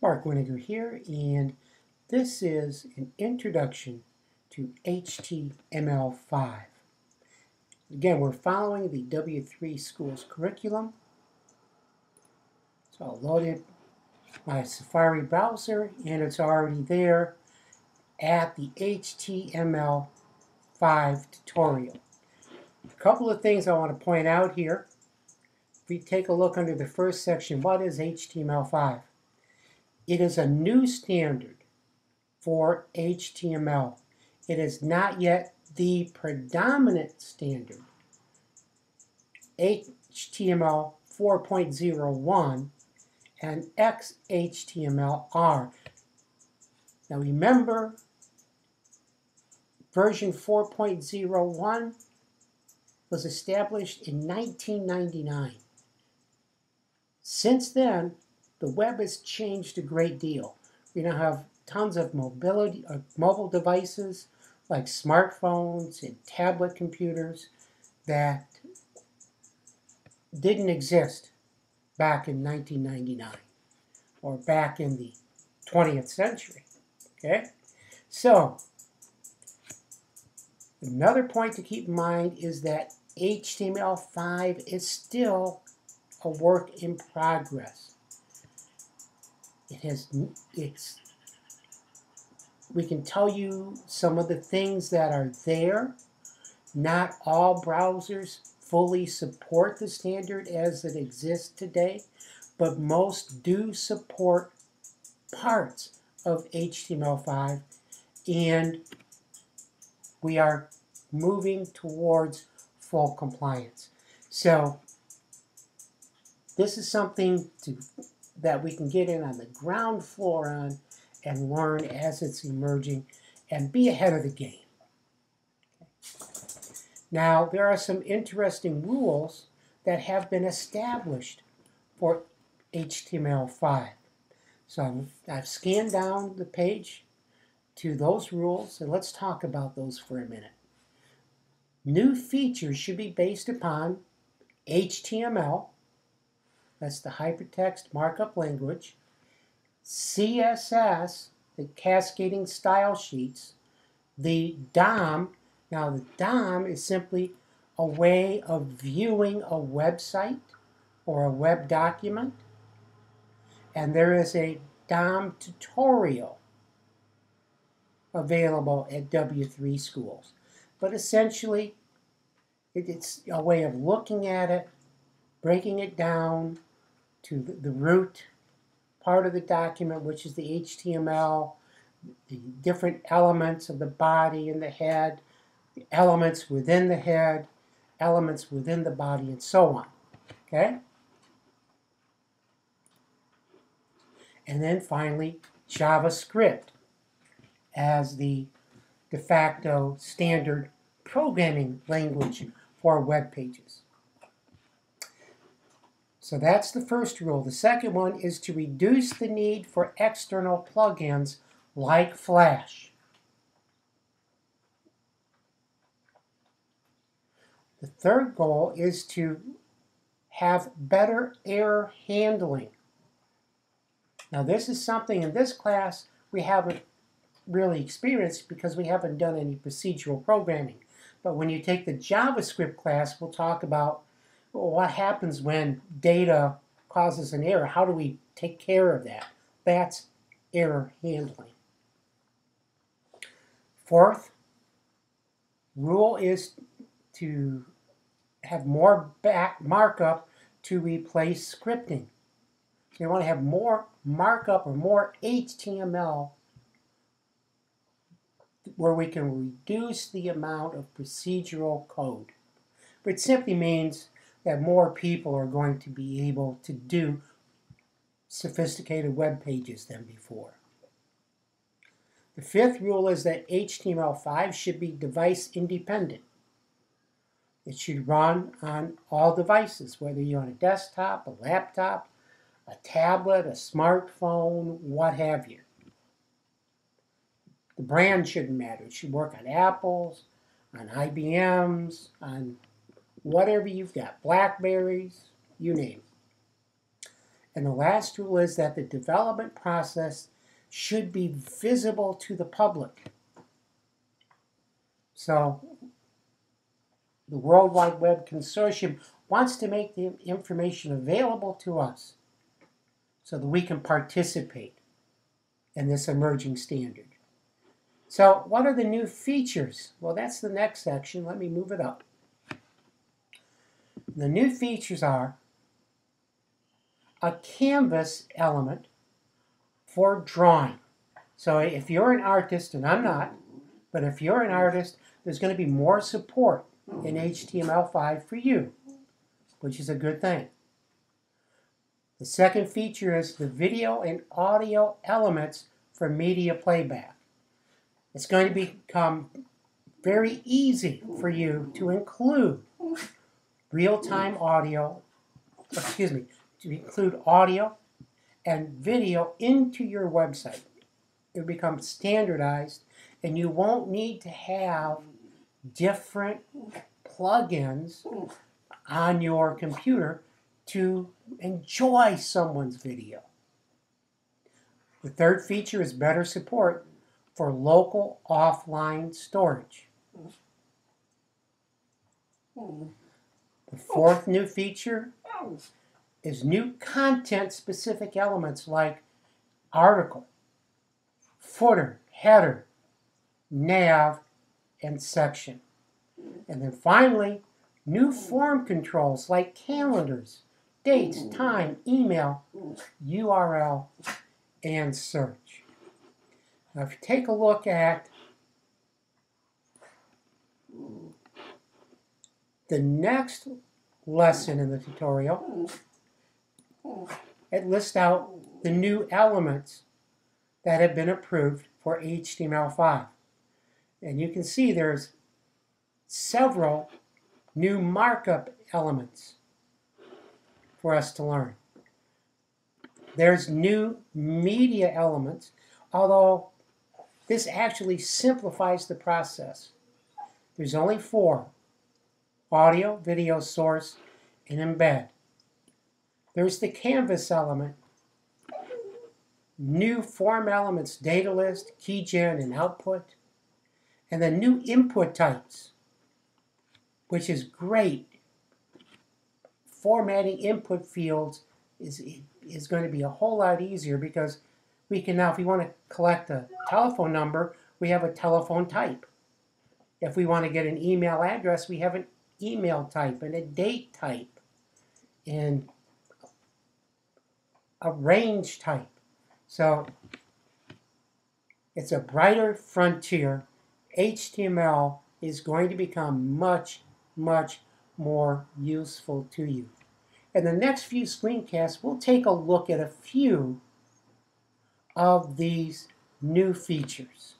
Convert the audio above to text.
Mark Winegar here, and this is an introduction to HTML5. Again, we're following the W3 Schools curriculum. So I'll load in my Safari browser, and it's already there at the HTML5 tutorial. A couple of things I want to point out here. If we take a look under the first section, what is HTML5? It is a new standard for HTML. It is not yet the predominant standard. HTML 4.01 and XHTML are. Now remember, version 4.01 was established in 1999. Since then, the web has changed a great deal. We now have tons of mobile devices like smartphones and tablet computers that didn't exist back in 1999 or back in the 20th century. Okay? So, another point to keep in mind is that HTML5 is still a work in progress. We can tell you some of the things that are there. Not all browsers fully support the standard as it exists today, but most do support parts of HTML5, and we are moving towards full compliance. So this is something that we can get in on the ground floor on and learn as it's emerging and be ahead of the game. Now, there are some interesting rules that have been established for HTML5. So I've scanned down the page to those rules, and let's talk about those for a minute. New features should be based upon HTML, that's the hypertext markup language, CSS, the cascading style sheets, the DOM. Now the DOM is simply a way of viewing a website or a web document, and there is a DOM tutorial available at W3 Schools. But essentially, it's a way of looking at it, breaking it down to the root part of the document, which is the HTML, the different elements of the body and the head, the elements within the head, elements within the body, and so on. Okay? And then finally, JavaScript as the de facto standard programming language for web pages. So that's the first rule. The second one is to reduce the need for external plugins like Flash. The third goal is to have better error handling. Now this is something in this class we haven't really experienced because we haven't done any procedural programming. But when you take the JavaScript class, we'll talk about what happens when data causes an error. How do we take care of that? That's error handling. Fourth rule is to have more markup to replace scripting. So you want to have more markup or more HTML where we can reduce the amount of procedural code. But it simply means that more people are going to be able to do sophisticated web pages than before. The fifth rule is that HTML5 should be device independent. It should run on all devices, whether you're on a desktop, a laptop, a tablet, a smartphone, what have you. The brand shouldn't matter. It should work on Apples, on IBMs, on whatever you've got, Blackberries, you name it. And the last rule is that the development process should be visible to the public. So the World Wide Web Consortium wants to make the information available to us so that we can participate in this emerging standard. So what are the new features? Well, that's the next section. Let me move it up. The new features are a canvas element for drawing. So if you're an artist, and I'm not, but if you're an artist, there's going to be more support in HTML5 for you, which is a good thing. The second feature is the video and audio elements for media playback. It's going to become very easy for you to include real-time audio, to include audio and video into your website. It becomes standardized, and you won't need to have different plugins on your computer to enjoy someone's video. The third feature is better support for local offline storage. The fourth new feature is new content-specific elements like article, footer, header, nav, and section. And then finally, new form controls like calendars, dates, time, email, URL, and search. Now, if you take a look at the next lesson in the tutorial, it lists out the new elements that have been approved for HTML5. And you can see there's several new markup elements for us to learn. There's new media elements, although this actually simplifies the process. There's only 4: audio, video source, and embed. There's the canvas element, new form elements, data list, keygen, and output, and then new input types, which is great. Formatting input fields is going to be a whole lot easier because we can now, if we want to collect a telephone number, we have a telephone type. If we want to get an email address, we have an email type and a date type and a range type. So it's a brighter frontier. HTML is going to become much, much more useful to you. In the next few screencasts, we'll take a look at a few of these new features.